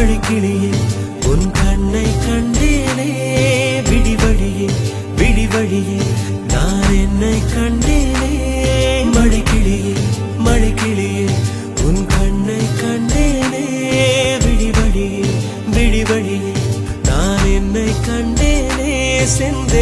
மழைக்கிளியே உன் கண்ணை கண்டேனே விடிவழியே விடிவழியே நான் என்னை கண்டேனே மழைக்கிளியே மழைக்கிளியே உன் கண்ணை கண்டேனே விடிவழியே விடிவழியே நான் என்னை கண்டேனே சென்ற